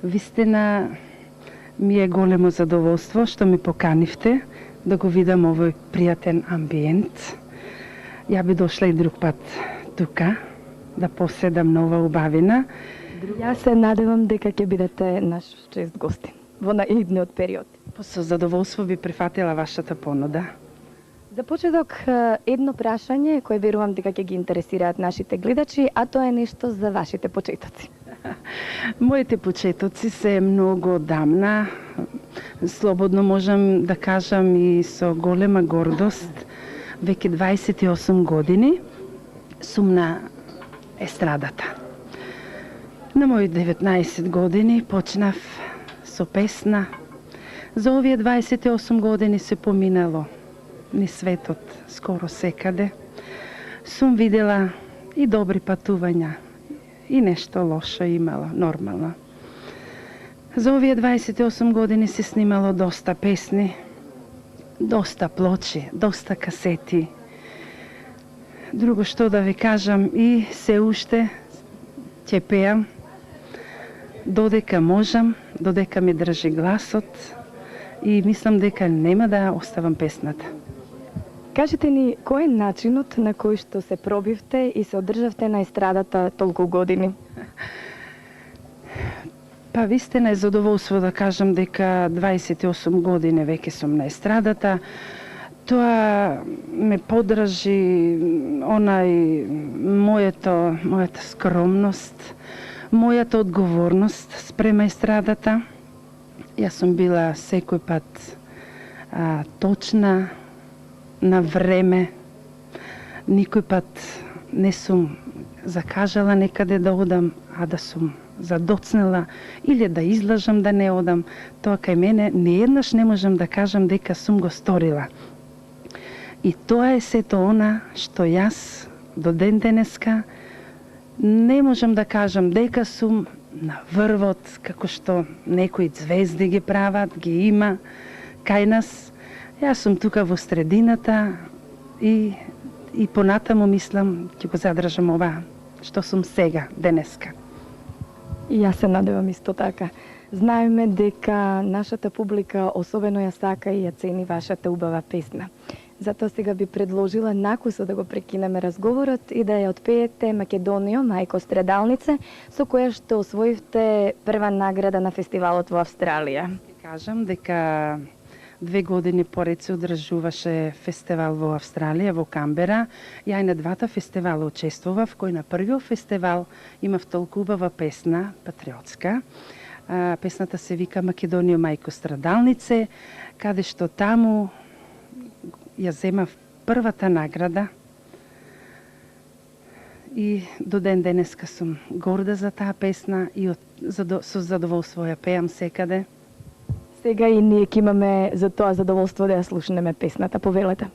Вистина ми е големо задоволство што ме поканивте да го видам овој пријатен амбиент. Ја би дошла и друг пат тука да поседам на ова убавина. Јас се надевам дека ќе бидете наш чест гостин во наидниот период. Со задоволство би прифатила вашата понуда. За почеток, едно прашање кое верувам дека ќе ги интересираат нашите гледачи, а тоа е нешто за вашите почетоци. Моите почетоци се многу одамна. Слободно можам да кажам и со голема гордост. Веќе 28 години сум на естрадата. На мои 19 години почнав со песна. За овие 28 години се поминало ни светот скоро секаде. Сум видела и добри патувања, и нешто лошо имало, нормално. За овие 28 години се снимало доста песни, доста плочи, доста касети. Друго што да ви кажам, и се уште ќе пеам, додека можам, додека ми држи гласот и мислам дека нема да оставам песната. Кажете ни, кој е начинот на кој што се пробивте и се одржавте на естрадата толку години? Па вистина е задоволство да кажам дека 28 години веќе сум на естрадата. Тоа ме подржи мојата скромност, мојата одговорност спрема естрадата. Јас сум била секој пат точна, на време. Никој пат не сум закажала некаде да одам, а да сум задоцнела или да излажам да не одам. Тоа кај мене нееднаш не можам да кажам дека сум го сторила. И тоа е сето она што јас до ден денеска не можам да кажам дека сум на врвот, како што некои звезди ги прават, ги има кај нас. Јас сум тука во средината и понатаму мислам ќе го задржам ова што сум сега, денеска. И јас се надевам исто така. Знаеме дека нашата публика особено ја сака и ја цени вашата убава песна. Затоа сега би предложила накусо да го прекинеме разговорот и да ја отпеете Македонио, мајко страдалнице, со која што освоивте прва награда на фестивалот во Австралија. Кажам дека 2 години поред се одржуваше фестивал во Австралија, во Камбера. Ја и на двата фестивала учествував, кој на првиот фестивал имав толку убава песна, патриотска. Песната се вика Македонио, мајко страдалнице, каде што таму ја земав првата награда и до ден денеска сум горда за таа песна и со задоволство ја пеам секаде. Сега и ние ќе имаме за тоа задоволство да ја слушнеме песната, повелете.